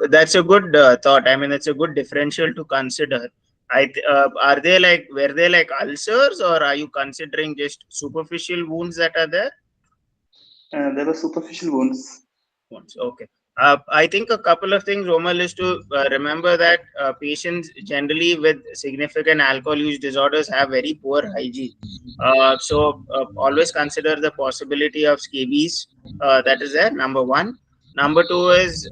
That's a good thought. I mean, it's a good differential to consider. Are they like, were they like ulcers, or are you considering just superficial wounds that are there? There were superficial wounds. Wounds. Okay. I think a couple of things, Romal, is to remember that patients generally with significant alcohol use disorders have very poor hygiene. So always consider the possibility of scabies. That is there. Number one. Number two is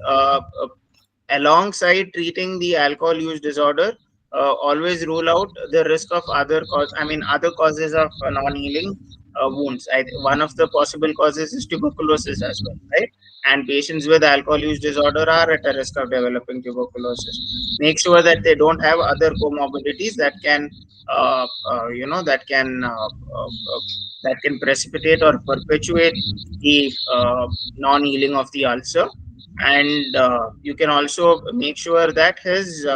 alongside treating the alcohol use disorder, always rule out the risk of other causes of non-healing wounds. One of the possible causes is tuberculosis as well, right? And patients with alcohol use disorder are at a risk of developing tuberculosis. Make sure that they don't have other comorbidities that can precipitate or perpetuate the non-healing of the ulcer. And you can also make sure that his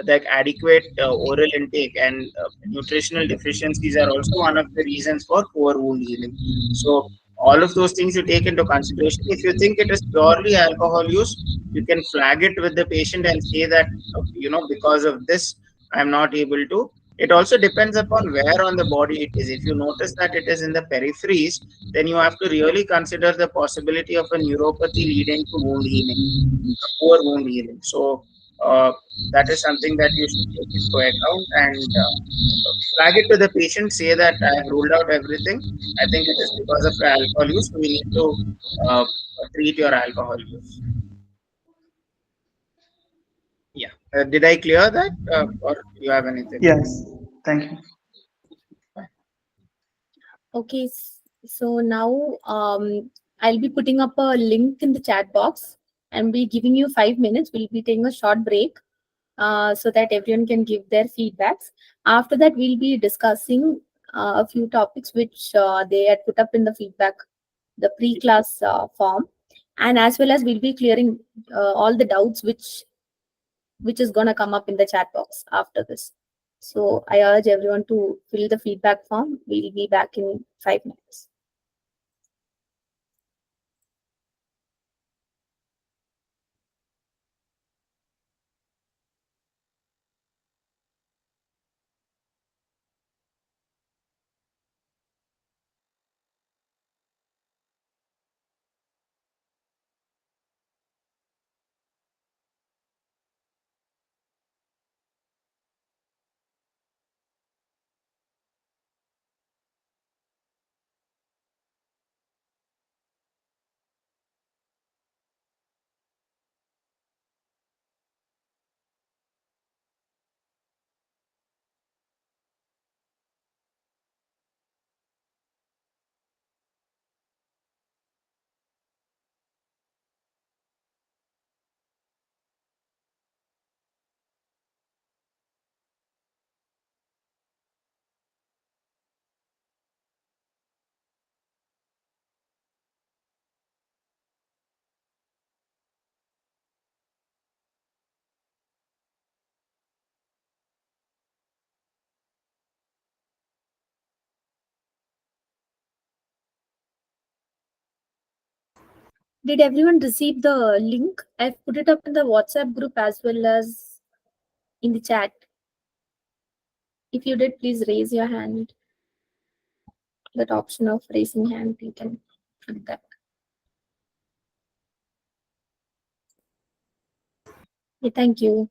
like adequate oral intake and nutritional deficiencies are also one of the reasons for poor wound healing. So all of those things you take into consideration. If you think it is purely alcohol use, you can flag it with the patient and say that because of this I'm not able to. It also depends upon where on the body it is. If you notice that it is in the peripheries, then you have to really consider the possibility of a neuropathy leading to wound healing, poor wound healing. So uh, that is something that you should take into account and flag it to the patient. Say that I have ruled out everything. I think it is because of your alcohol use. So we need to uh, treat your alcohol use. Yeah. Did I clear that, or you have anything? Yes, thank you. Okay, so now I'll be putting up a link in the chat box and be giving you 5 minutes. We'll be taking a short break so that everyone can give their feedbacks. After that, we'll be discussing a few topics which they had put up in the feedback, the pre-class form, and as well as we'll be clearing all the doubts which is gonna come up in the chat box after this. So I urge everyone to fill the feedback form. We'll be back in 5 minutes. Did everyone receive the link? I've put it up in the WhatsApp group as well as in the chat. If you did, please raise your hand. That option of raising hand, you can click that. Yeah, thank you.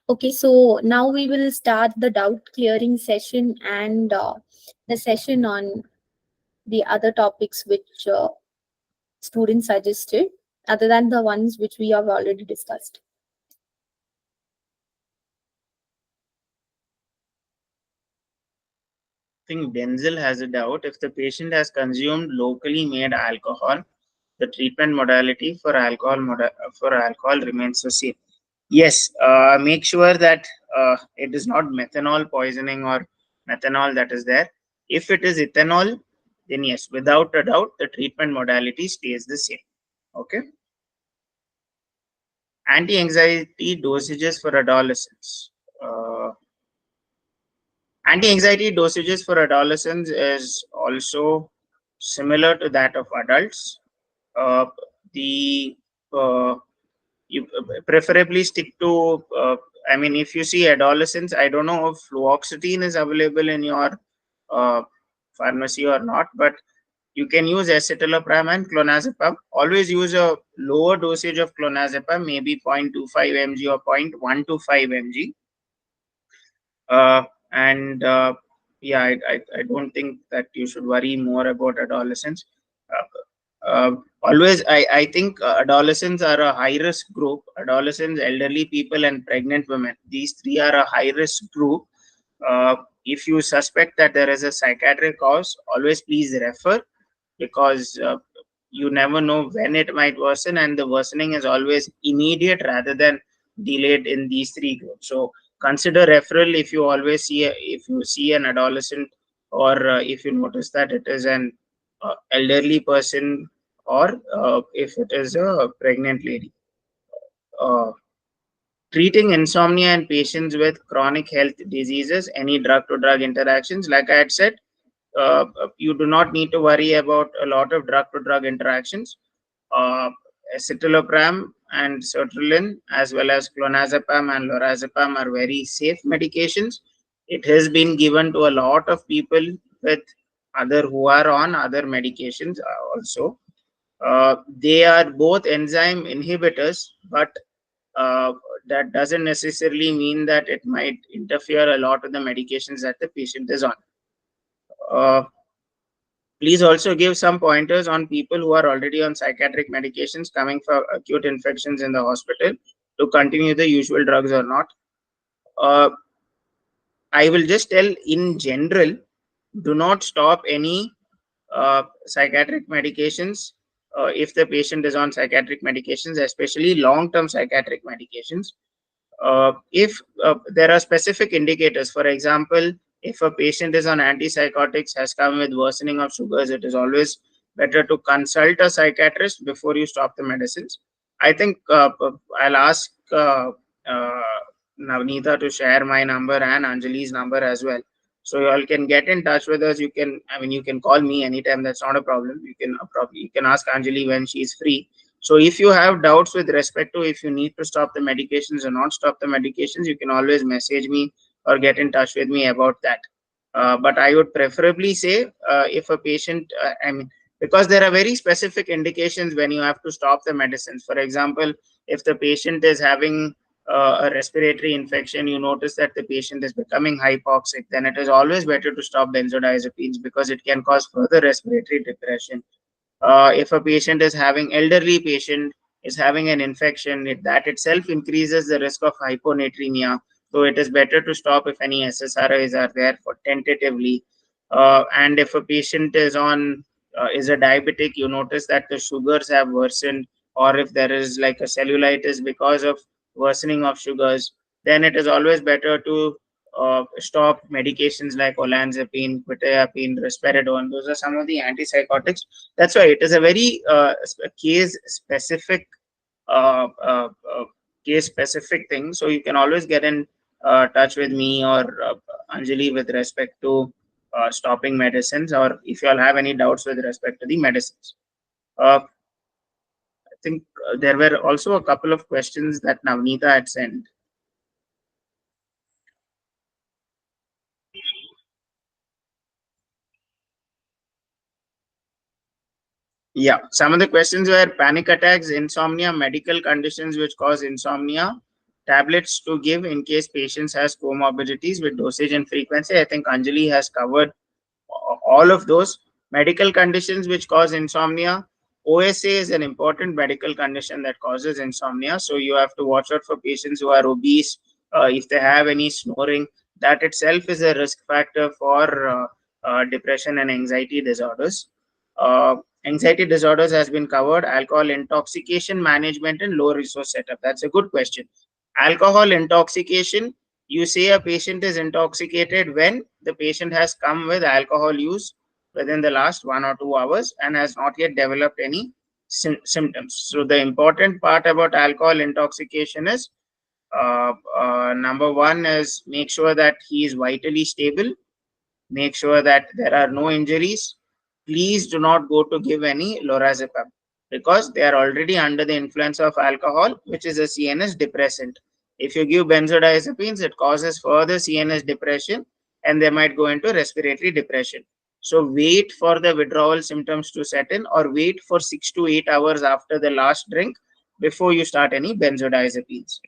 Okay, so now we will start the doubt clearing session and the session on the other topics which students suggested, other than the ones which we have already discussed. I think Denzel has a doubt. If the patient has consumed locally made alcohol, the treatment modality for alcohol remains the same. Yes, make sure that it is not methanol poisoning or methanol that is there. If it is ethanol, then yes, without a doubt, the treatment modality stays the same. Okay. Anti-anxiety dosages for adolescents. Anti-anxiety dosages for adolescents is also similar to that of adults. Uh, the You preferably stick to. I mean, if you see adolescents, I don't know if fluoxetine is available in your uh, pharmacy or not, but you can use escitalopram and clonazepam. Always use a lower dosage of clonazepam, maybe 0.25 mg or 0.125 mg. And yeah, I don't think that you should worry more about adolescents. Always, I think adolescents are a high risk group. Adolescents, elderly people, and pregnant women. These three are a high risk group. If you suspect that there is a psychiatric cause, always please refer, because you never know when it might worsen, and the worsening is always immediate rather than delayed in these three groups. So consider referral if you always if you see an adolescent, or if you notice that it is an elderly person, or if it is a pregnant lady. Uh, Treating insomnia in patients with chronic health diseases, any drug to drug interactions, like I had said, you do not need to worry about a lot of drug to drug interactions. Uh, Escitalopram and sertraline, as well as clonazepam and lorazepam, are very safe medications. It has been given to a lot of people with other who are on other medications also. They are both enzyme inhibitors, but uh, that doesn't necessarily mean that it might interfere a lot with the medications that the patient is on. Uh, Please also give some pointers on people who are already on psychiatric medications coming for acute infections in the hospital to continue the usual drugs or not. Uh, I will just tell in general, do not stop any psychiatric medications if the patient is on psychiatric medications, especially long-term psychiatric medications. If there are specific indicators, for example, if a patient is on antipsychotics, has come with worsening of sugars, it is always better to consult a psychiatrist before you stop the medicines. I think I'll ask uh, Navneeta to share my number and Anjali's number as well. So you all can get in touch with us. You can, I mean, you can call me anytime. That's not a problem. You can ask Anjali when she's free. So if you have doubts with respect to if you need to stop the medications or not stop the medications, you can always message me or get in touch with me about that. But I would preferably say if a patient, I mean, because there are very specific indications when you have to stop the medicines. For example, if the patient is having a respiratory infection, you notice that the patient is becoming hypoxic, then it is always better to stop benzodiazepines because it can cause further respiratory depression. If a patient is having elderly patient is having an infection, that itself increases the risk of hyponatremia. So it is better to stop if any SSRIs are there for tentatively. And if a patient is a diabetic, you notice that the sugars have worsened, or if there is like a cellulitis because of worsening of sugars, then it is always better to stop medications like olanzapine, quetiapine, risperidone. Those are some of the antipsychotics. That's why it is a very case specific uh, uh, uh, case specific thing. So you can always get in touch with me or Anjali with respect to stopping medicines, or if you all have any doubts with respect to the medicines. I think there were also a couple of questions that Navneeta had sent. Yeah, some of the questions were panic attacks, insomnia, medical conditions which cause insomnia, tablets to give in case patients has comorbidities with dosage and frequency. I think Anjali has covered all of those. Medical conditions which cause insomnia. OSA is an important medical condition that causes insomnia. So you have to watch out for patients who are obese. If they have any snoring, that itself is a risk factor for depression and anxiety disorders. Uh, Anxiety disorders has been covered. Alcohol intoxication management and low resource setup. That's a good question. Alcohol intoxication, you say a patient is intoxicated when the patient has come with alcohol use within the last 1 or 2 hours and has not yet developed any symptoms. So the important part about alcohol intoxication is number one is make sure that he is vitally stable, make sure that there are no injuries. Please do not go to give any lorazepam because they are already under the influence of alcohol, which is a CNS depressant. If you give benzodiazepines, it causes further CNS depression and they might go into respiratory depression. So wait for the withdrawal symptoms to set in or wait for 6 to 8 hours after the last drink before you start any benzodiazepines.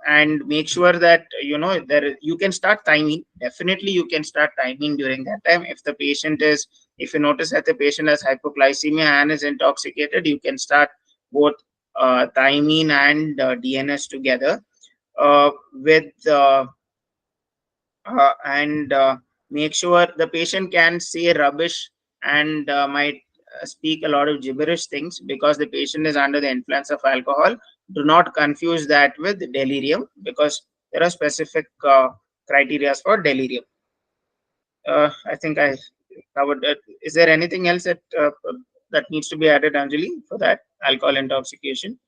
And make sure that there you can start timing. Definitely you can start timing during that time. If you notice that the patient has hypoglycemia and is intoxicated, you can start both thymine and DNS together with and make sure the patient can say rubbish and might speak a lot of gibberish things because the patient is under the influence of alcohol. Do not confuse that with delirium because there are specific criteria for delirium. I think I covered that. Is there anything else that needs to be added, Anjali, for that alcohol intoxication?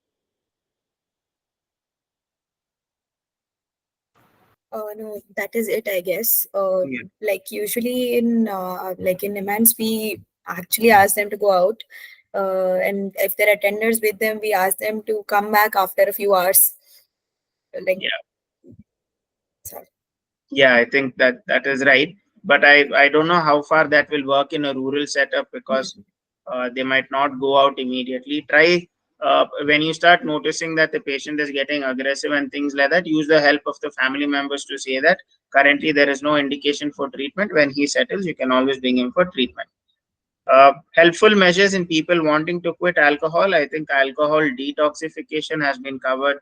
No, that is it, I guess. Yeah. Like usually in MNs, we actually ask them to go out, and if there are attenders with them, we ask them to come back after a few hours. Like, Yeah. sorry. Yeah, I think that is right. But I don't know how far that will work in a rural setup because they might not go out immediately. Try when you start noticing that the patient is getting aggressive and things like that, use the help of the family members to say that currently there is no indication for treatment. When he settles, you can always bring him for treatment. Helpful measures in people wanting to quit alcohol. I think alcohol detoxification has been covered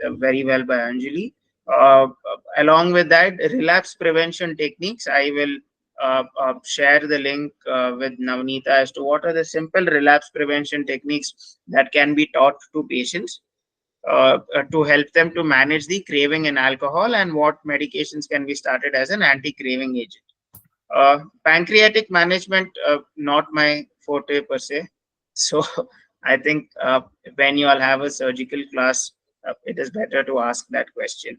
very well by Anjali. Along with that, relapse prevention techniques. I will share the link with Navneeta as to what are the simple relapse prevention techniques that can be taught to patients to help them to manage the craving in alcohol and what medications can be started as an anti-craving agent. Pancreatic management, not my forte per se. So I think when you all have a surgical class, it is better to ask that question.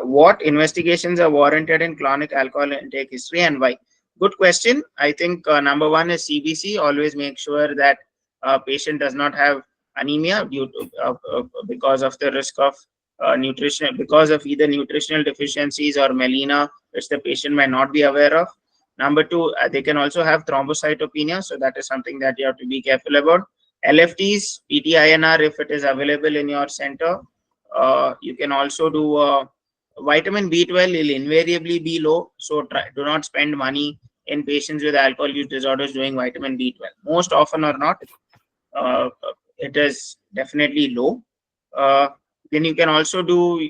What investigations are warranted in chronic alcohol intake history and why? Good question. I think number one is CBC. Always make sure that patient does not have anemia due to because of the risk of nutrition, because of either nutritional deficiencies or melena, which the patient might not be aware of. Number two, they can also have thrombocytopenia, so that is something that you have to be careful about. LFTs, PTINR, if it is available in your center. You can also do vitamin B12 will invariably be low, so do not spend money in patients with alcohol use disorders doing vitamin B12. Most often or not, uh, it is definitely low. Uh, then you can also do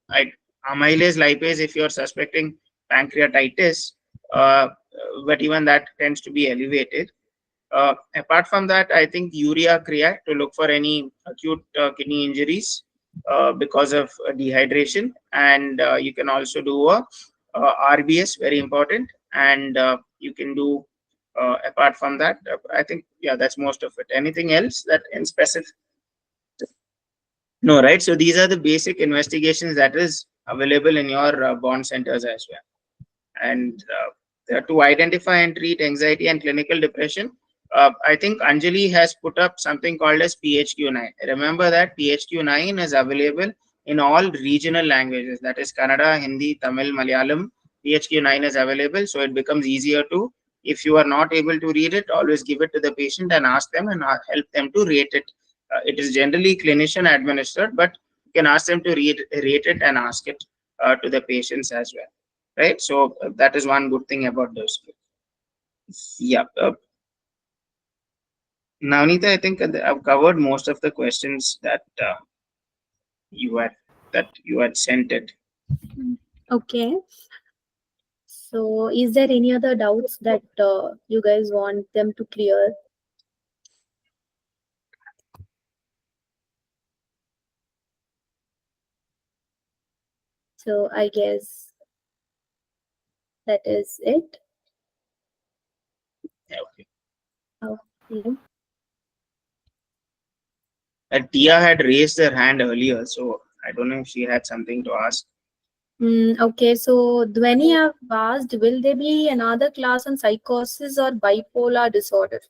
like amylase lipase if you're suspecting pancreatitis, uh, but even that tends to be elevated. Apart from that, I think urea create to look for any acute kidney injuries because of dehydration, and you can also do a RBS, very important, and you can do apart from that. I think yeah, that's most of it. Anything else that in specific? No, right? So these are the basic investigations that is available in your bond centers as well. And to identify and treat anxiety and clinical depression, I think Anjali has put up something called as PHQ-9. Remember that PHQ-9 is available in all regional languages, that is Kannada, Hindi, Tamil, Malayalam, PHQ-9 is available, so it becomes easier to, if you are not able to read it, always give it to the patient and ask them and help them to rate it. It is generally clinician administered, but you can ask them to rate it and ask it to the patients as well, right? So that is one good thing about those. Yeah. Navneeta, I think I've covered most of the questions that you had sent it. Okay. So, is there any other doubts that you guys want them to clear? So, I guess that is it. Yeah, okay. Okay. Tia had raised her hand earlier, so I don't know if she had something to ask. Okay, so Dhwani have asked, will there be another class on psychosis or bipolar disorder?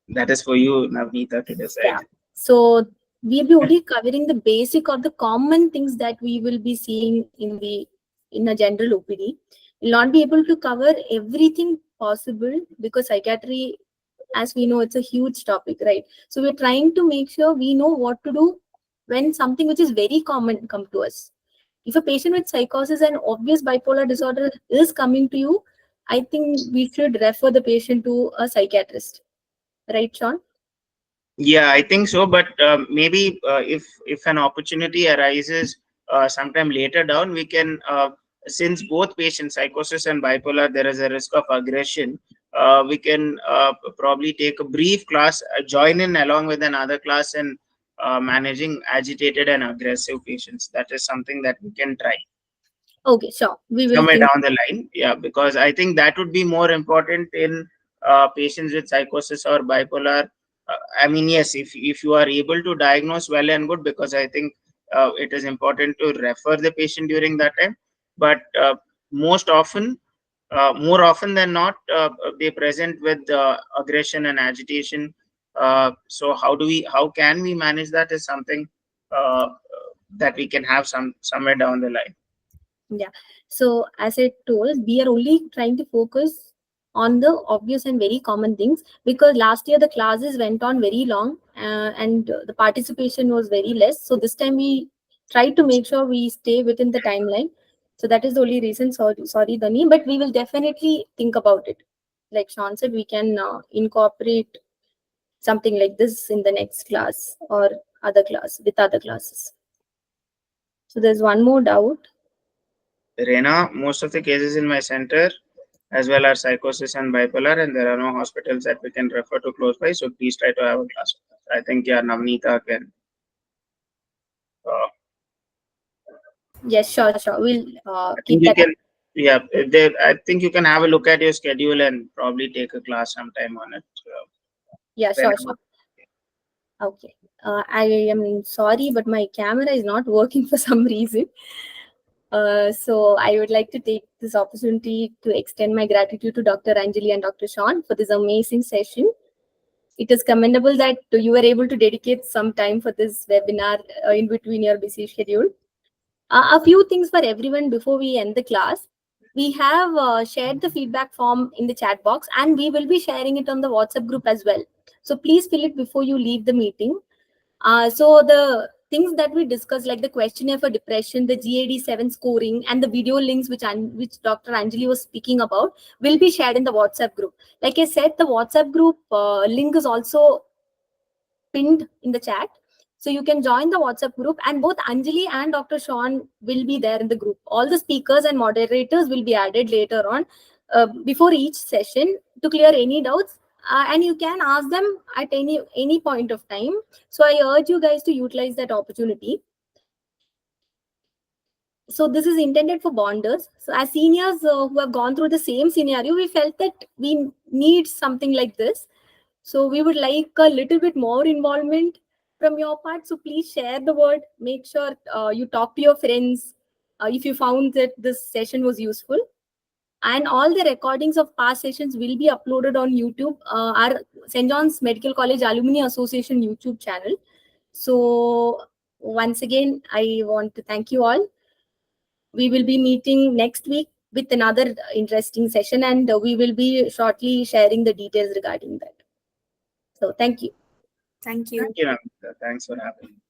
That is for you, Navneeta, to decide. Yeah. So we'll be only covering the basic or the common things that we will be seeing in a general OPD. We'll not be able to cover everything possible because psychiatry, as we know, it's a huge topic, right? So we're trying to make sure we know what to do when something which is very common come to us. If a patient with psychosis and obvious bipolar disorder is coming to you, I think we should refer the patient to a psychiatrist, right, Sean? Yeah, I think so. But maybe if an opportunity arises sometime later down, we can, since both patients, psychosis and bipolar, there is a risk of aggression. We can probably take a brief class, join in along with another class in managing agitated and aggressive patients. That is something that we can try Okay, sure. We will somewhere think. down the line. Yeah, because I think that would be more important in patients with psychosis or bipolar. I mean, yes, if you are able to diagnose, well and good, because I think it is important to refer the patient during that time. But most often, more often than not, they present with aggression and agitation. So how can we manage that is something that we can have somewhere down the line. Yeah. So as I told, we are only trying to focus on the obvious and very common things because last year the classes went on very long and the participation was very less. So this time we tried to make sure we stay within the timeline. So that is the only reason. Sorry, Dani, but we will definitely think about it. Like Sean said, we can incorporate something like this in the next class or other class with other classes. So there's one more doubt. Rena, most of the cases in my center as well are psychosis and bipolar, and there are no hospitals that we can refer to close by. So please try to have a class. I think yeah, Navneeta can. Yes, sure. We'll I keep think you that. can. Yeah, there. I think you can have a look at your schedule and probably take a class sometime on it. Yeah, When sure. Okay. I am sorry, but my camera is not working for some reason. So I would like to take this opportunity to extend my gratitude to Dr. Anjali and Dr. Sean for this amazing session. It is commendable that you were able to dedicate some time for this webinar in between your busy schedule. A few things for everyone before we end the class. We have shared the feedback form in the chat box and we will be sharing it on the WhatsApp group as well. So please fill it before you leave the meeting. So the things that we discussed, like the questionnaire for depression, the GAD-7 scoring, and the video links which Dr. Anjali was speaking about, will be shared in the WhatsApp group. Like I said, the WhatsApp group link is also pinned in the chat. So you can join the WhatsApp group and both Anjali and Dr. Sean will be there in the group. All the speakers and moderators will be added later on before each session to clear any doubts. And you can ask them at any point of time. So I urge you guys to utilize that opportunity. So this is intended for bonders. So as seniors who have gone through the same scenario, we felt that we need something like this. So we would like a little bit more involvement from your part. So please share the word. Make sure you talk to your friends if you found that this session was useful. And all the recordings of past sessions will be uploaded on YouTube, our St. John's Medical College Alumni Association YouTube channel. So once again, I want to thank you all. We will be meeting next week with another interesting session, and we will be shortly sharing the details regarding that. So thank you. Thank you. Thank you, Namita. Thanks for having me.